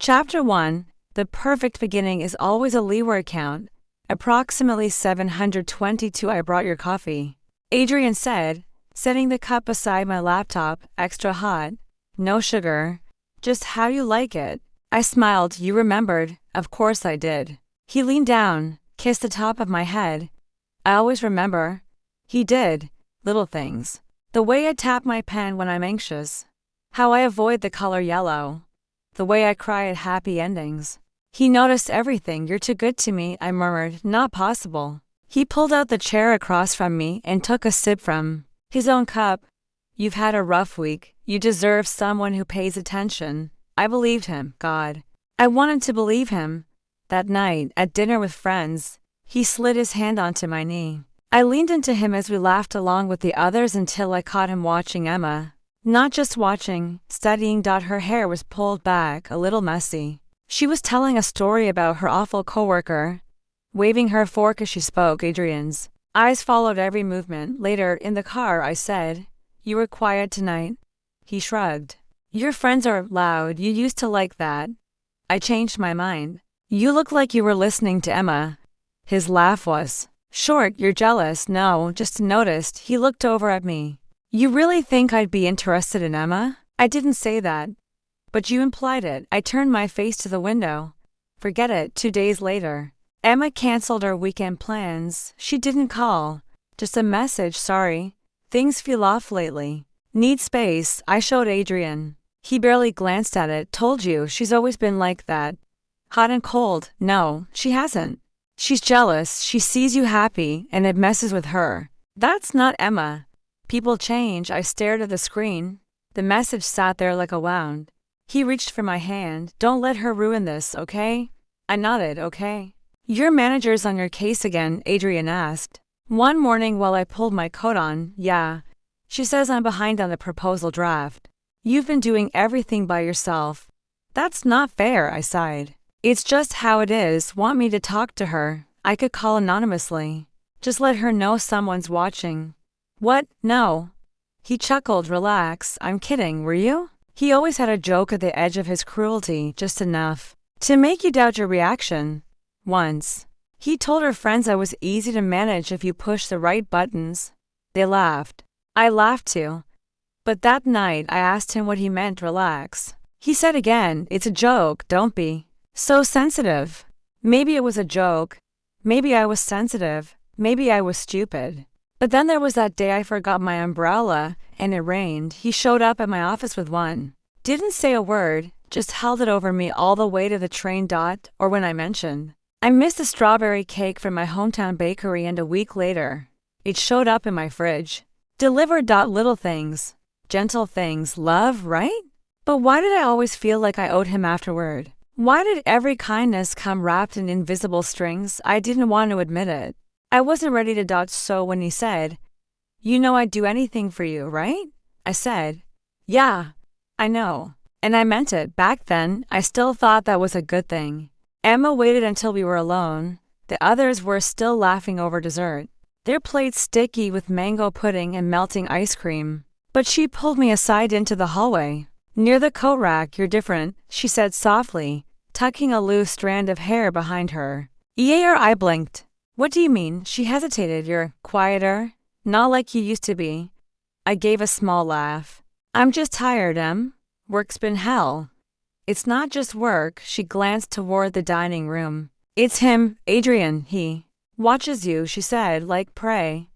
Chapter 1. The perfect beginning is always a leeward count. Approximately 722. I brought your coffee, Adrian said, setting the cup beside my laptop. Extra hot. No sugar. Just how you like it. I smiled. You remembered. Of course I did. He leaned down, kissed the top of my head. I always remember. He did. Little things. The way I tap my pen when I'm anxious. How I avoid the color yellow. The way I cry at happy endings. He noticed everything. You're too good to me, I murmured. Not possible. He pulled out the chair across from me and took a sip from his own cup. You've had a rough week. You deserve someone who pays attention. I believed him. God. I wanted to believe him. That night, at dinner with friends, he slid his hand onto my knee. I leaned into him as we laughed along with the others until I caught him watching Emma. Not just watching, studying. Her hair was pulled back, a little messy. She was telling a story about her awful coworker, waving her fork as she spoke. Adrian's eyes followed every movement. Later, in the car, I said, You were quiet tonight. He shrugged. Your friends are loud. You used to like that. I changed my mind. You look like you were listening to Emma. His laugh was short. You're jealous. No, just noticed. He looked over at me. You really think I'd be interested in Emma? I didn't say that. But you implied it. I turned my face to the window. Forget it. 2 days later, Emma canceled our weekend plans. She didn't call. Just a message. Sorry. Things feel off lately. Need space. I showed Adrian. He barely glanced at it. Told you, she's always been like that. Hot and cold. No, she hasn't. She's jealous. She sees you happy, and it messes with her. That's not Emma. People change. I stared at the screen. The message sat there like a wound. He reached for my hand. Don't let her ruin this, okay? I nodded. Okay. Your manager's on your case again, Adrian asked. One morning while I pulled my coat on. Yeah. She says I'm behind on the proposal draft. You've been doing everything by yourself. That's not fair, I sighed. It's just how it is. Want me to talk to her? I could call anonymously. Just let her know someone's watching. What? No. He chuckled. Relax. I'm kidding, were you? He always had a joke at the edge of his cruelty, just enough to make you doubt your reaction. Once, he told her friends I was easy to manage if you push the right buttons. They laughed. I laughed too. But that night I asked him what he meant. Relax. He said again, it's a joke, don't be so sensitive. Maybe it was a joke. Maybe I was sensitive. Maybe I was stupid. But then there was that day I forgot my umbrella, and it rained. He showed up at my office with one. Didn't say a word, just held it over me all the way to the train. Or when I mentioned I missed a strawberry cake from my hometown bakery, and a week later, it showed up in my fridge. Delivered. Little things. Gentle things. Love, right? But why did I always feel like I owed him afterward? Why did every kindness come wrapped in invisible strings? I didn't want to admit it. I wasn't ready to. So when he said, You know I'd do anything for you, right? I said, Yeah, I know. And I meant it. Back then, I still thought that was a good thing. Emma waited until we were alone. The others were still laughing over dessert, their plates sticky with mango pudding and melting ice cream. But she pulled me aside into the hallway. Near the coat rack. You're different, she said softly, tucking a loose strand of hair behind her. Yeah, I blinked. What do you mean? She hesitated. You're quieter. Not like you used to be. I gave a small laugh. I'm just tired, Em. Work's been hell. It's not just work. She glanced toward the dining room. It's him, Adrian. He watches you, she said, like prey.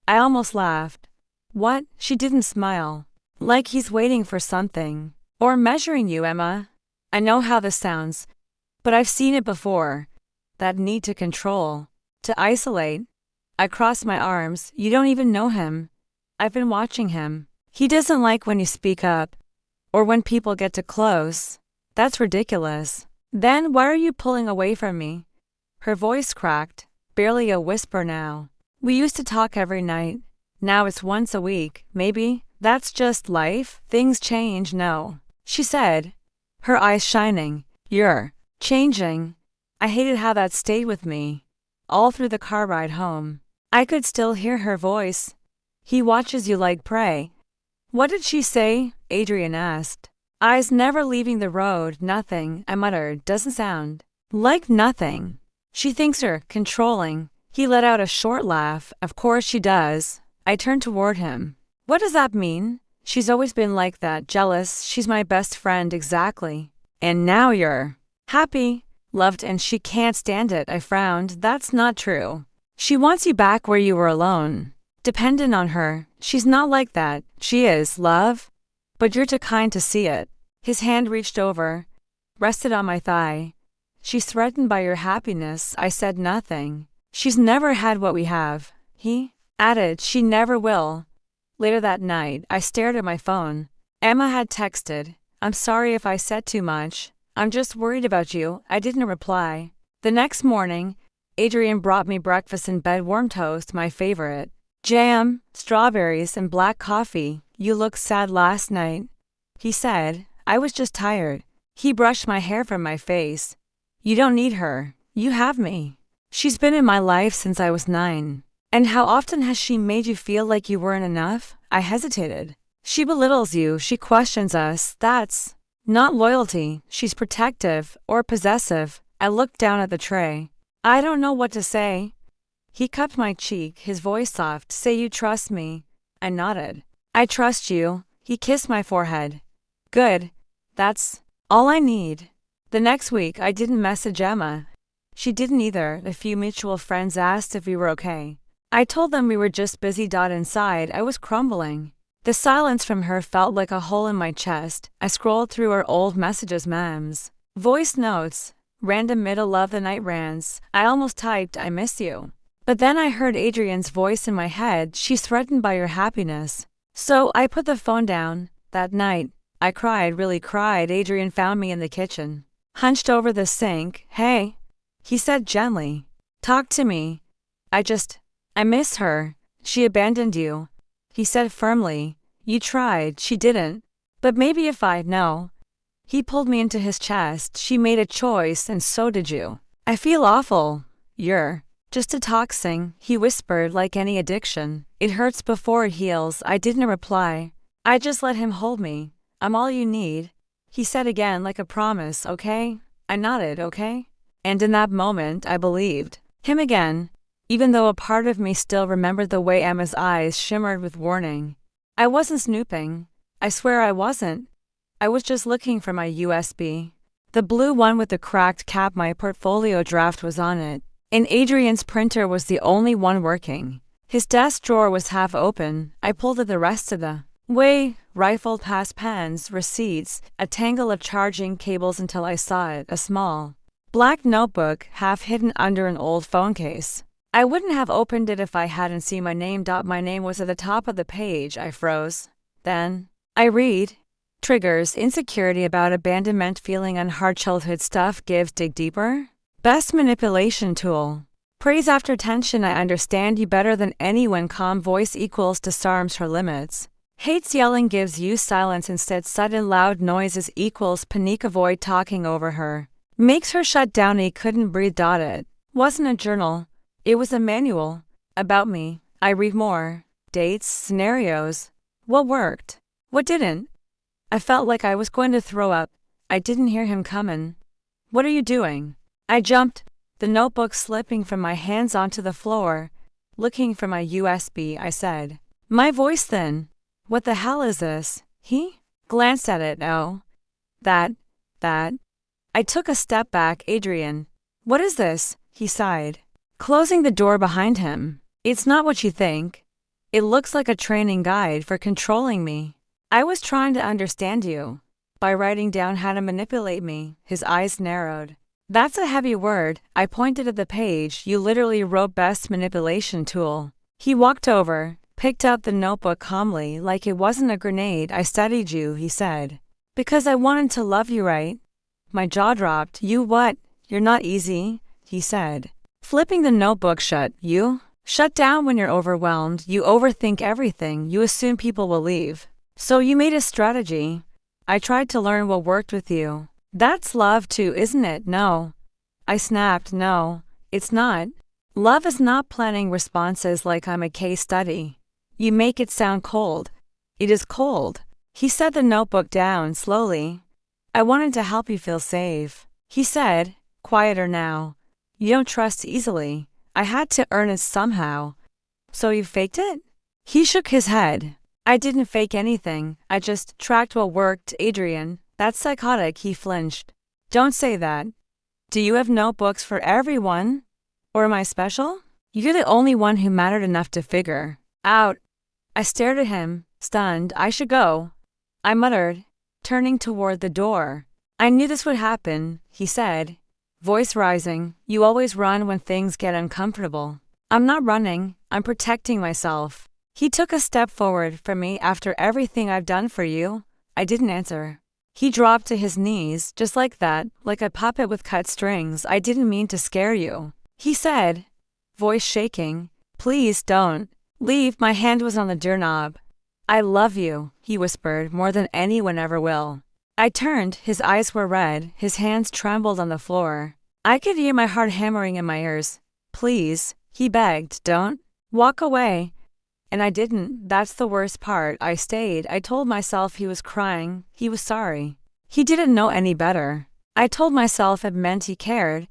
I almost laughed. What? She didn't smile. Like he's waiting for something. Or measuring you, Emma. I know how this sounds, but I've seen it before. That need to control. To isolate. I crossed my arms. You don't even know him. I've been watching him. He doesn't like when you speak up. Or when people get too close. That's ridiculous. Then why are you pulling away from me? Her voice cracked. Barely a whisper now. We used to talk every night. Now it's once a week, maybe. That's just life. Things change. No. She said, her eyes shining. You're changing. I hated how that stayed with me. All through the car ride home, I could still hear her voice. He watches you like prey. What did she say? Adrian asked. eyes never leaving the road. Nothing, I muttered, doesn't sound like nothing. She thinks her controlling. He let out a short laugh. Of course she does. I turned toward him. What does that mean? She's always been like that, jealous. She's my best friend, exactly. And now you're happy, loved, and she can't stand it. I frowned. That's not true. She wants you back where you were alone, dependent on her. She's not like that. She is, love. But you're too kind to see it. His hand reached over, rested on my thigh. She's threatened by your happiness. I said nothing. She's never had what we have. He added, she never will. Later that night, I stared at my phone. Emma had texted, I'm sorry if I said too much. I'm just worried about you. I didn't reply. The next morning, Adrian brought me breakfast in bed, warm toast, my favorite. Jam, strawberries, and black coffee. You looked sad last night, he said. I was just tired. He brushed my hair from my face. You don't need her. You have me. She's been in my life since I was 9. And how often has she made you feel like you weren't enough? I hesitated. She belittles you. She questions us. That's not loyalty. She's protective or possessive. I looked down at the tray. I don't know what to say. He cupped my cheek, his voice soft. Say you trust me. I nodded. I trust you. He kissed my forehead. Good. That's all I need. The next week, I didn't message Emma. She didn't either. A few mutual friends asked if we were okay. I told them we were just busy. Inside, I was crumbling. The silence from her felt like a hole in my chest. I scrolled through her old messages, memes, voice notes, random middle of the night rants. I almost typed, I miss you. But then I heard Adrian's voice in my head. She's threatened by your happiness. So I put the phone down. That night, I cried, really cried. Adrian found me in the kitchen, hunched over the sink. Hey, he said gently. Talk to me. I miss her. She abandoned you. He said firmly. You tried. She didn't. But maybe if I know. He pulled me into his chest. She made a choice, and so did you. I feel awful. You're just a toxin, he whispered, like any addiction. It hurts before it heals. I didn't reply. I just let him hold me. I'm all you need. He said again, like a promise, okay? I nodded, okay? And in that moment, I believed him again, even though a part of me still remembered the way Emma's eyes shimmered with warning. I wasn't snooping. I swear I wasn't. I was just looking for my USB. The blue one with the cracked cap. My portfolio draft was on it, and Adrian's printer was the only one working. His desk drawer was half open. I pulled at the rest of the way, rifled past pens, receipts, a tangle of charging cables until I saw it, a small black notebook, half hidden under an old phone case. I wouldn't have opened it if I hadn't seen my name. My name was at the top of the page. I froze. Then I read. Triggers, insecurity about abandonment, feeling on hard childhood stuff, gives, dig deeper. Best manipulation tool. Praise after tension, I understand you better than anyone. Calm voice equals disarms her limits. Hates yelling, gives you silence instead. Sudden loud noises equals panic, avoid talking over her. Makes her shut down. He couldn't breathe. It wasn't a journal. It was a manual. About me. I read more. Dates, scenarios. What worked? What didn't? I felt like I was going to throw up. I didn't hear him coming. What are you doing? I jumped, the notebook slipping from my hands onto the floor. Looking for my USB, I said. My voice thin. What the hell is this? He glanced at it. Oh. That. I took a step back. Adrian. What is this? He sighed, closing the door behind him. It's not what you think. It looks like a training guide for controlling me. I was trying to understand you by writing down how to manipulate me. His eyes narrowed. That's a heavy word. I pointed at the page. You literally wrote best manipulation tool. He walked over, picked up the notebook calmly, like it wasn't a grenade. I studied you, he said, because I wanted to love you, right? My jaw dropped. You what? You're not easy, he said, flipping the notebook shut. You shut down when you're overwhelmed. You overthink everything. You assume people will leave. So you made a strategy. I tried to learn what worked with you. That's love too, isn't it? No. I snapped. No, it's not. Love is not planning responses like I'm a case study. You make it sound cold. It is cold. He set the notebook down slowly. I wanted to help you feel safe. He said, quieter now. You don't trust easily. I had to earn it somehow. So you faked it? He shook his head. I didn't fake anything. I just tracked what worked, Adrian. That's psychotic, he flinched. Don't say that. Do you have notebooks for everyone? Or am I special? You're the only one who mattered enough to figure out. I stared at him, stunned. I should go, I muttered, turning toward the door. I knew this would happen, he said, voice rising. You always run when things get uncomfortable. I'm not running, I'm protecting myself. He took a step forward from me. After everything I've done for you. I didn't answer. He dropped to his knees, just like that, like a puppet with cut strings. I didn't mean to scare you, he said, voice shaking. Please don't leave. My hand was on the doorknob. I love you, he whispered, more than anyone ever will. I turned. His eyes were red, his hands trembled on the floor. I could hear my heart hammering in my ears. Please, he begged, don't walk away. And I didn't. That's the worst part. I stayed. I told myself he was crying. He was sorry. He didn't know any better. I told myself it meant he cared.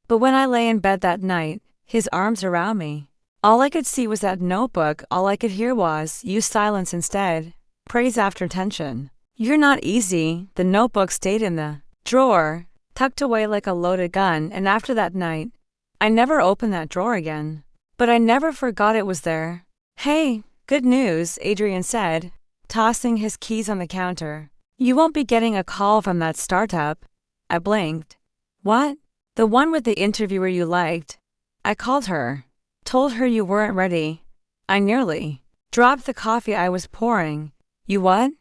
But when I lay in bed that night, his arms around me, all I could see was that notebook. All I could hear was, use silence instead. Praise after tension. You're not easy. The notebook stayed in the drawer, tucked away like a loaded gun, and after that night, I never opened that drawer again. But I never forgot it was there. Hey, good news, Adrian said, tossing his keys on the counter. You won't be getting a call from that startup. I blinked. What? The one with the interviewer you liked. I called her. Told her you weren't ready. I nearly dropped the coffee I was pouring. You what?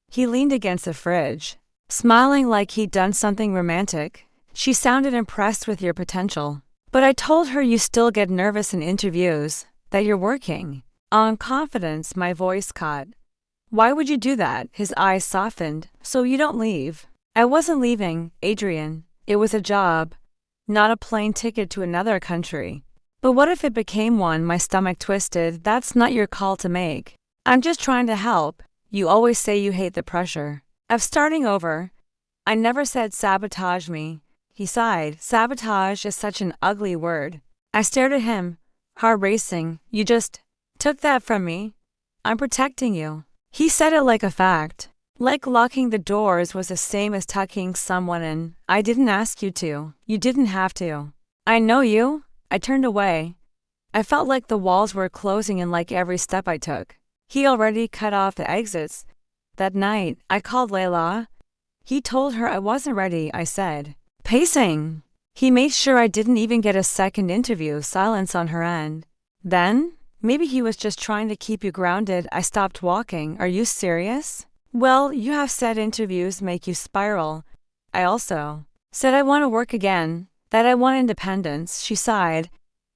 He leaned against the fridge, smiling like he'd done something romantic. She sounded impressed with your potential. But I told her you still get nervous in interviews, that you're working on confidence. My voice caught. Why would you do that? His eyes softened. So you don't leave. I wasn't leaving, Adrian. It was a job, not a plane ticket to another country. But what if it became one? My stomach twisted. That's not your call to make. I'm just trying to help. You always say you hate the pressure of starting over. I never said sabotage me. He sighed. Sabotage is such an ugly word. I stared at him, heart racing. You just took that from me. I'm protecting you. He said it like a fact. Like locking the doors was the same as tucking someone in. I didn't ask you to. You didn't have to. I know you. I turned away. I felt like the walls were closing in like every step I took. He already cut off the exits. That night, I called Layla. He told her I wasn't ready, I said. Pacing. He made sure I didn't even get a second interview. Silence on her end. Then, maybe he was just trying to keep you grounded. I stopped walking. Are you serious? Well, you have said interviews make you spiral. I also said I want to work again, that I want independence. She sighed.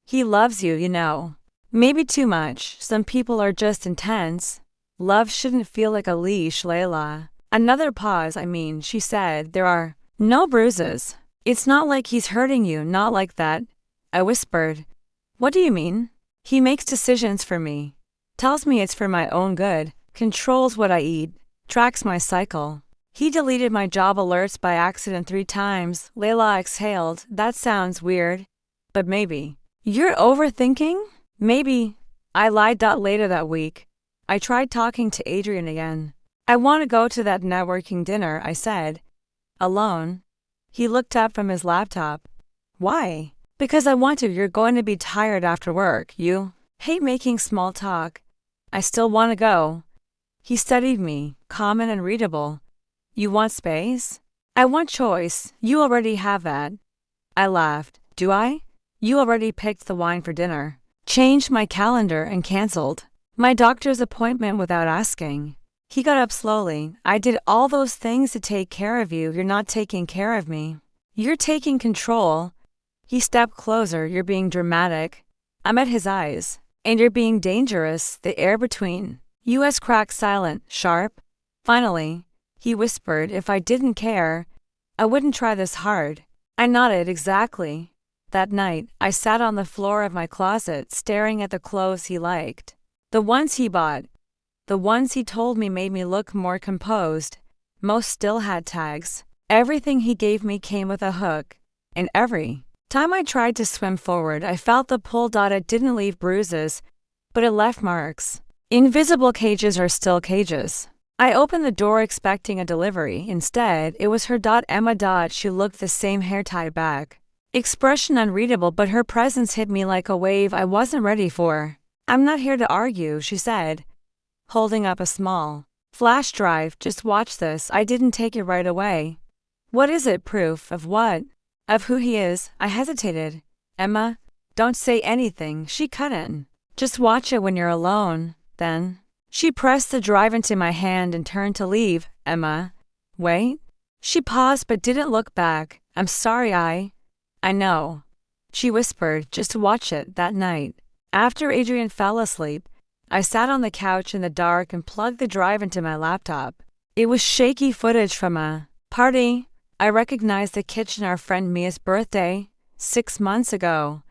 He loves you, you know. Maybe too much. Some people are just intense. Love shouldn't feel like a leash, Layla. Another pause. I mean, she said, there are no bruises. It's not like he's hurting you, not like that. I whispered. What do you mean? He makes decisions for me. Tells me it's for my own good. Controls what I eat. Tracks my cycle. He deleted my job alerts by accident 3 times. Layla exhaled. That sounds weird. But maybe. You're overthinking? Maybe. I lied. Later that week, I tried talking to Adrian again. I want to go to that networking dinner, I said. Alone. He looked up from his laptop. Why? Because I want to. You're going to be tired after work. You hate making small talk. I still want to go. He studied me, calm and readable. You want space? I want choice. You already have that. I laughed. Do I? You already picked the wine for dinner. Changed my calendar and canceled my doctor's appointment without asking. He got up slowly. I did all those things to take care of you. You're not taking care of me. You're taking control. He stepped closer. You're being dramatic. I met his eyes. And you're being dangerous. The air between us cracked, silent, sharp. Finally, he whispered, if I didn't care, I wouldn't try this hard. I nodded. Exactly. That night, I sat on the floor of my closet, staring at the clothes he liked. The ones he bought. The ones he told me made me look more composed. Most still had tags. Everything he gave me came with a hook. And every time I tried to swim forward, I felt the pull. It didn't leave bruises, but it left marks. Invisible cages are still cages. I opened the door expecting a delivery. Instead, it was her. Emma. She looked the same, hair tied back. Expression unreadable, but her presence hit me like a wave I wasn't ready for. I'm not here to argue, she said, holding up a small flash drive. Just watch this. I didn't take it right away. What is it? Proof of what? Of who he is. I hesitated. Emma, don't say anything, she cut in. Just watch it when you're alone, then. She pressed the drive into my hand and turned to leave. Emma, wait. She paused but didn't look back. I'm sorry, I know, she whispered. Just watch it. That night, after Adrian fell asleep, I sat on the couch in the dark and plugged the drive into my laptop. It was shaky footage from a party. I recognized the kitchen, our friend Mia's birthday, 6 months ago.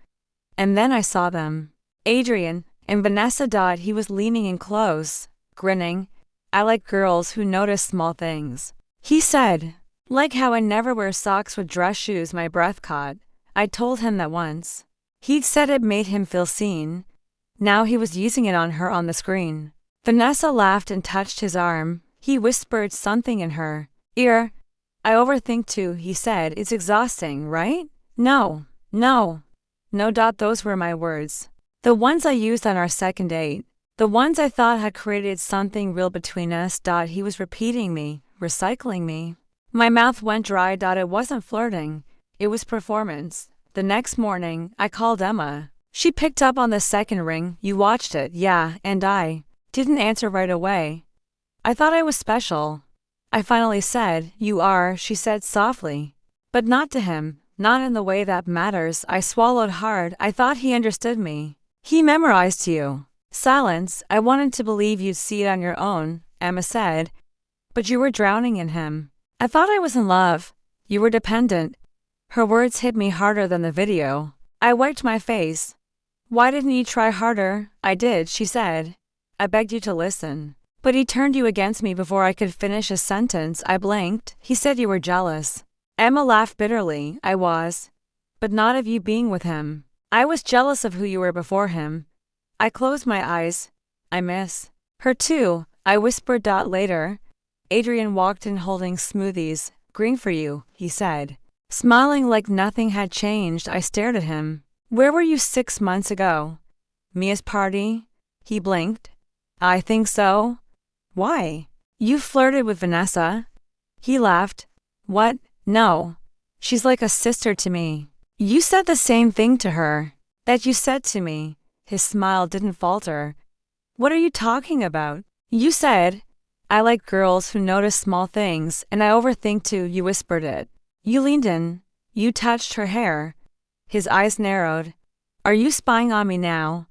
And then I saw them. Adrian and Vanessa. He was leaning in close, grinning. I like girls who notice small things, he said. Like how I never wear socks with dress shoes. My breath caught. I told him that once. He'd said it made him feel seen. Now he was using it on her on the screen. Vanessa laughed and touched his arm. He whispered something in her ear. I overthink too, he said. It's exhausting, right? No. Those were my words. The ones I used on our second date. The ones I thought had created something real between us. He was repeating me, recycling me. My mouth went dry. It wasn't flirting. It was performance. The next morning, I called Emma. She picked up on the second ring. You watched it, yeah, and I didn't answer right away. I thought I was special. I finally said, you are, she said softly. But not to him, not in the way that matters. I swallowed hard. I thought he understood me. He memorized you. Silence. I wanted to believe you'd see it on your own, Emma said. But you were drowning in him. I thought I was in love. You were dependent. Her words hit me harder than the video. I wiped my face. Why didn't you try harder? I did, she said. I begged you to listen. But he turned you against me before I could finish a sentence. I blinked. He said you were jealous. Emma laughed bitterly. I was. But not of you being with him. I was jealous of who you were before him. I closed my eyes. I miss her too, I whispered. Later, Adrian walked in holding smoothies. Green for you, he said. Smiling like nothing had changed, I stared at him. Where were you 6 months ago? Mia's party? He blinked. I think so. Why? You flirted with Vanessa? He laughed. What? No. She's like a sister to me. You said the same thing to her that you said to me. His smile didn't falter. What are you talking about? You said, I like girls who notice small things, and I overthink too. You whispered it. You leaned in. You touched her hair. His eyes narrowed. Are you spying on me now?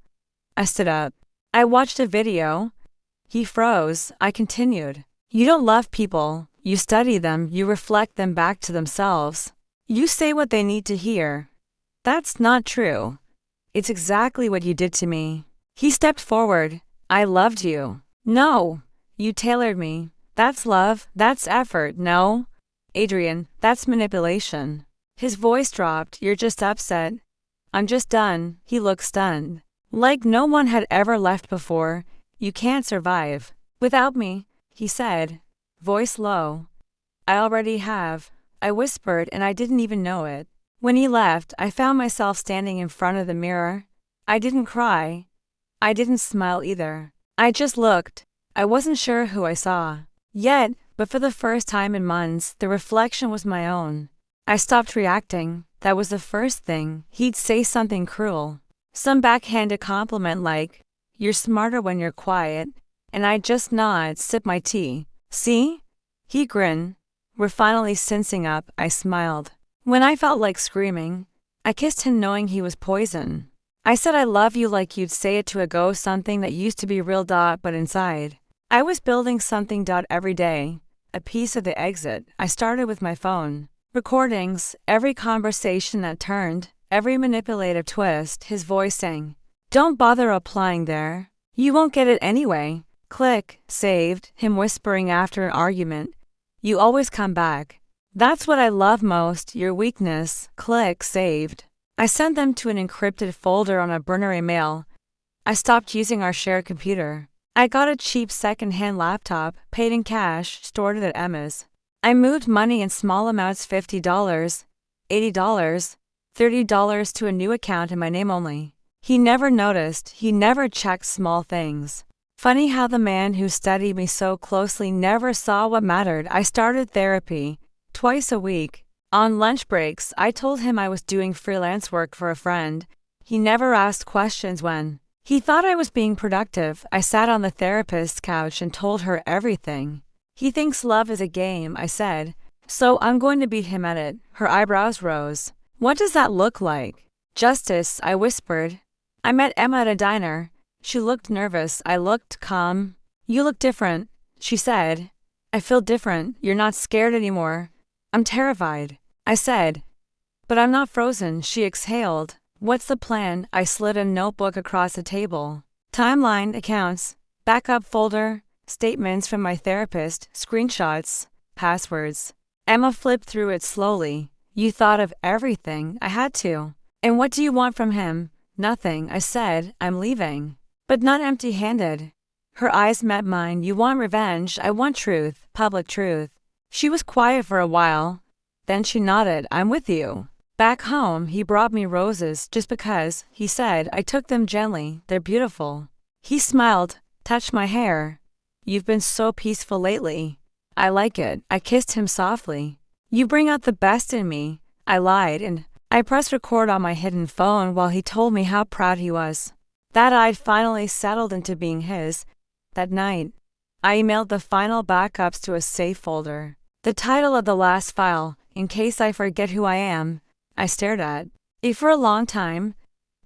I stood up. I watched a video. He froze. I continued. You don't love people. You study them. You reflect them back to themselves. You say what they need to hear. That's not true. It's exactly what you did to me. He stepped forward. I loved you. No. You tailored me. That's love. That's effort. No. Adrian, that's manipulation. His voice dropped. You're just upset. I'm just done. He looked stunned. Like no one had ever left before. You can't survive without me, he said, voice low. I already have. I whispered, and I didn't even know it. When he left, I found myself standing in front of the mirror. I didn't cry. I didn't smile either. I just looked. I wasn't sure who I saw yet, but for the first time in months, the reflection was my own. I stopped reacting. That was the first thing. He'd say something cruel. Some backhanded compliment like, you're smarter when you're quiet, and I'd just nod, sip my tea. See? He grinned. We're finally sensing up, I smiled. When I felt like screaming, I kissed him knowing he was poison. I said I love you like you'd say it to a ghost, something that used to be real. But inside, I was building something. Every day, a piece of the exit. I started with my phone. Recordings, every conversation that turned, every manipulative twist. His voice saying, don't bother applying there. You won't get it anyway. Click, saved, him whispering after an argument. You always come back. That's what I love most, your weakness. Click, saved. I sent them to an encrypted folder on a burner email. I stopped using our shared computer. I got a cheap second-hand laptop, paid in cash, stored it at Emma's. I moved money in small amounts, $50, $80, $30 to a new account in my name only. He never noticed, he never checked small things. Funny how the man who studied me so closely never saw what mattered. I started therapy, twice a week. On lunch breaks, I told him I was doing freelance work for a friend. He never asked questions when. He thought I was being productive. I sat on the therapist's couch and told her everything. He thinks love is a game, I said. So I'm going to beat him at it. Her eyebrows rose. What does that look like? Justice, I whispered. I met Emma at a diner. She looked nervous. I looked calm. You look different, she said. I feel different. You're not scared anymore. I'm terrified, I said. But I'm not frozen, she exhaled. What's the plan? I slid a notebook across the table. Timeline, accounts, backup folder, statements from my therapist, screenshots, passwords. Emma flipped through it slowly. You thought of everything. I had to. And what do you want from him? Nothing, I said. I'm leaving. But not empty-handed. Her eyes met mine. You want revenge. I want truth, public truth. She was quiet for a while. Then she nodded. I'm with you. Back home, he brought me roses just because, he said. I took them gently. They're beautiful. He smiled, touched my hair. You've been so peaceful lately. I like it. I kissed him softly. You bring out the best in me. I lied, and I pressed record on my hidden phone while he told me how proud he was. That I'd finally settled into being his. That night, I emailed the final backups to a safe folder. The title of the last file, In Case I Forget Who I Am, I stared at it for a long time.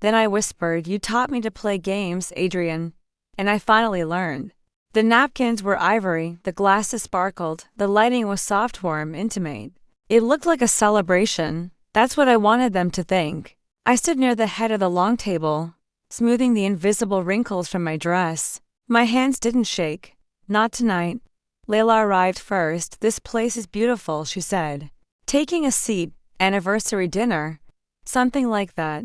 Then I whispered, You taught me to play games, Adrian. And I finally learned. The napkins were ivory, the glasses sparkled, the lighting was soft, warm, intimate. It looked like a celebration. That's what I wanted them to think. I stood near the head of the long table, smoothing the invisible wrinkles from my dress. My hands didn't shake. Not tonight. Layla arrived first. This place is beautiful, she said. Taking a seat. Anniversary dinner. Something like that.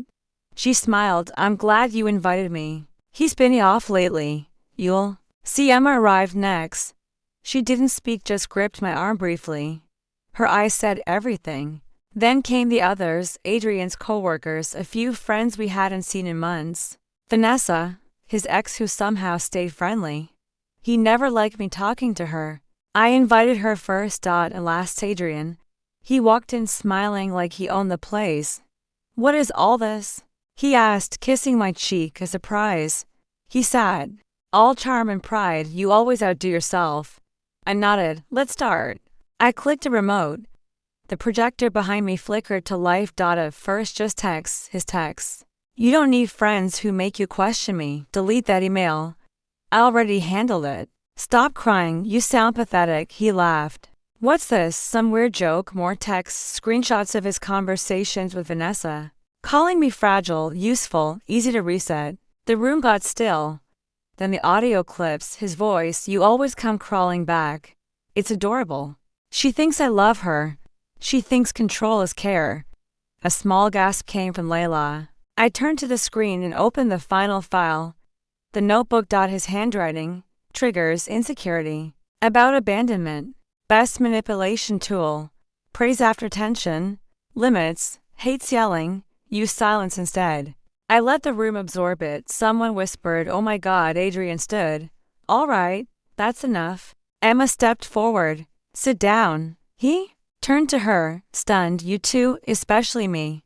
She smiled. I'm glad you invited me. He's been off lately. You'll see. Emma arrived next. She didn't speak, just gripped my arm briefly. Her eyes said everything. Then came the others, Adrian's co-workers, a few friends we hadn't seen in months. Vanessa, his ex who somehow stayed friendly. He never liked me talking to her. I invited her first, and last Adrian. He walked in smiling like he owned the place. What is all this? He asked, kissing my cheek, a surprise. He said, all charm and pride, you always outdo yourself. I nodded. Let's start. I clicked a remote. The projector behind me flickered to life. First just texts, his texts. You don't need friends who make you question me. Delete that email. I already handled it. Stop crying, you sound pathetic, he laughed. What's this, some weird joke? More texts, screenshots of his conversations with Vanessa. Calling me fragile, useful, easy to reset. The room got still. Then the audio clips, his voice, you always come crawling back. It's adorable. She thinks I love her. She thinks control is care. A small gasp came from Layla. I turned to the screen and opened the final file. The notebook. His handwriting. Triggers, insecurity. About abandonment. Best manipulation tool. Praise after tension. Limits. Hates yelling. Use silence instead. I let the room absorb it. Someone whispered, oh my God. Adrian stood. All right, that's enough. Emma stepped forward. Sit down. He turned to her, stunned. You too, especially me.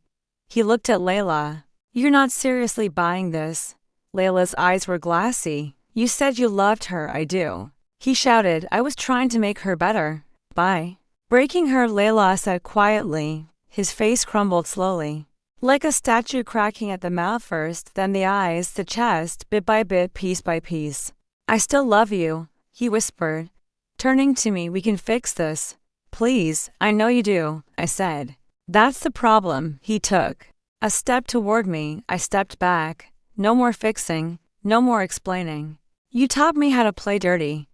He looked at Layla. You're not seriously buying this. Layla's eyes were glassy. You said you loved her. I do. He shouted. I was trying to make her better. By breaking her, Layla said quietly. His face crumbled slowly. Like a statue, cracking at the mouth first, then the eyes, the chest, bit by bit, piece by piece. I still love you, he whispered. Turning to me, we can fix this. Please, I know you do, I said. That's the problem. He took a step toward me. I stepped back. No more fixing, no more explaining. You taught me how to play dirty.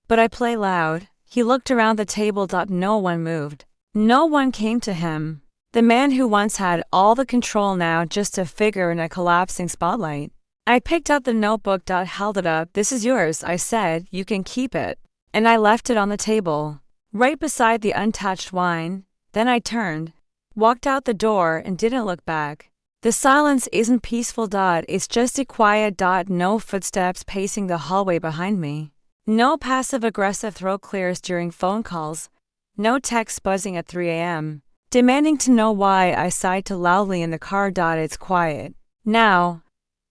But I play loud. He looked around the table. No one moved. No one came to him. The man who once had all the control now just a figure in a collapsing spotlight. I picked up the notebook. Held it up. This is yours, I said. You can keep it. And I left it on the table, right beside the untouched wine. Then I turned, walked out the door, and didn't look back. The silence isn't peaceful. It's just a quiet. No footsteps pacing the hallway behind me. No passive-aggressive throat clears during phone calls. No text buzzing at 3 a.m. demanding to know why. I sighed too loudly in the car. It's quiet now,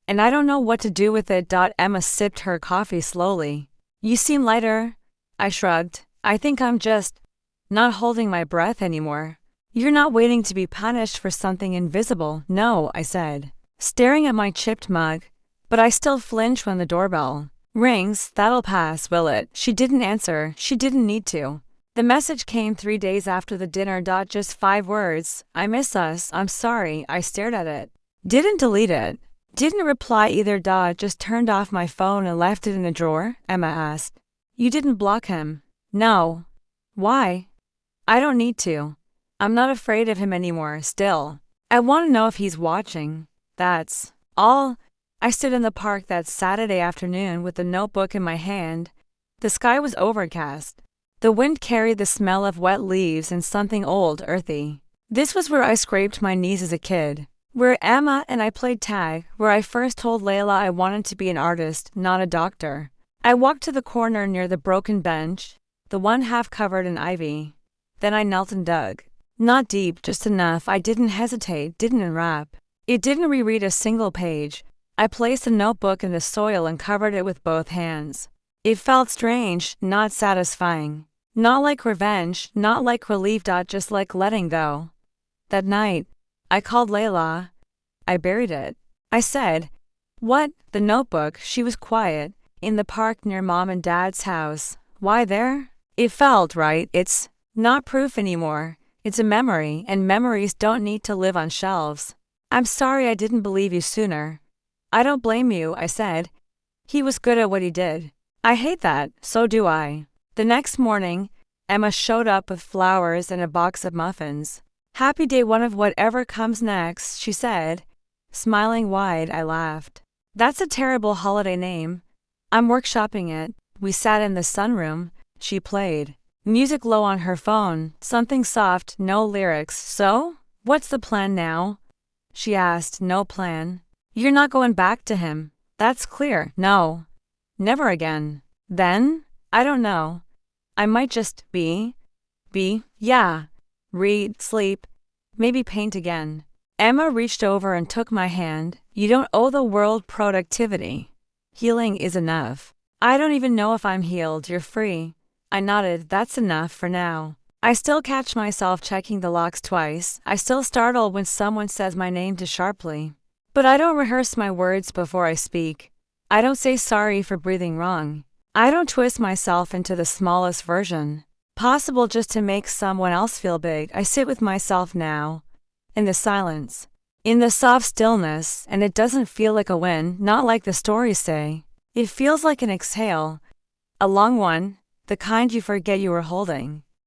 and I don't know what to do with it. Emma sipped her coffee slowly. You seem lighter. I shrugged. I think I'm just not holding my breath anymore. You're not waiting to be punished for something invisible. No, I said, staring at my chipped mug. But I still flinch when the doorbell rings. That'll pass, will it? She didn't answer. She didn't need to. The message came 3 days after the dinner. Just 5 words. I miss us. I'm sorry. I stared at it. Didn't delete it. Didn't reply either. Just turned off my phone and left it in a drawer, Emma asked. You didn't block him? No. Why? I don't need to. I'm not afraid of him anymore, still. I want to know if he's watching. That's all. I stood in the park that Saturday afternoon with the notebook in my hand. The sky was overcast. The wind carried the smell of wet leaves and something old, earthy. This was where I scraped my knees as a kid. Where Emma and I played tag. Where I first told Layla I wanted to be an artist, not a doctor. I walked to the corner near the broken bench, the one half covered in ivy. Then I knelt and dug. Not deep, just enough. I didn't hesitate, didn't unwrap. It didn't reread a single page. I placed the notebook in the soil and covered it with both hands. It felt strange, not satisfying. Not like revenge, not like relief. Just like letting go. That night, I called Layla. I buried it. I said, "What?" The notebook. She was quiet. In the park near Mom and Dad's house. Why there? It felt right. It's not proof anymore. It's a memory, and memories don't need to live on shelves. I'm sorry I didn't believe you sooner. I don't blame you, I said. He was good at what he did. I hate that, so do I. The next morning, Emma showed up with flowers and a box of muffins. Happy day one of whatever comes next, she said. Smiling wide, I laughed. That's a terrible holiday name. I'm workshopping it. We sat in the sunroom. She played music low on her phone, something soft, no lyrics. So, what's the plan now? She asked. No plan. You're not going back to him. That's clear. No. Never again. Then? I don't know. I might just be, yeah. Read, sleep, maybe paint again. Emma reached over and took my hand. You don't owe the world productivity. Healing is enough. I don't even know if I'm healed. You're free. I nodded. That's enough for now. I still catch myself checking the locks twice. I still startle when someone says my name too sharply. But I don't rehearse my words before I speak. I don't say sorry for breathing wrong. I don't twist myself into the smallest version possible just to make someone else feel big. I sit with myself now, in the silence, in the soft stillness, and it doesn't feel like a win, not like the stories say. It feels like an exhale, a long one, the kind you forget you were holding.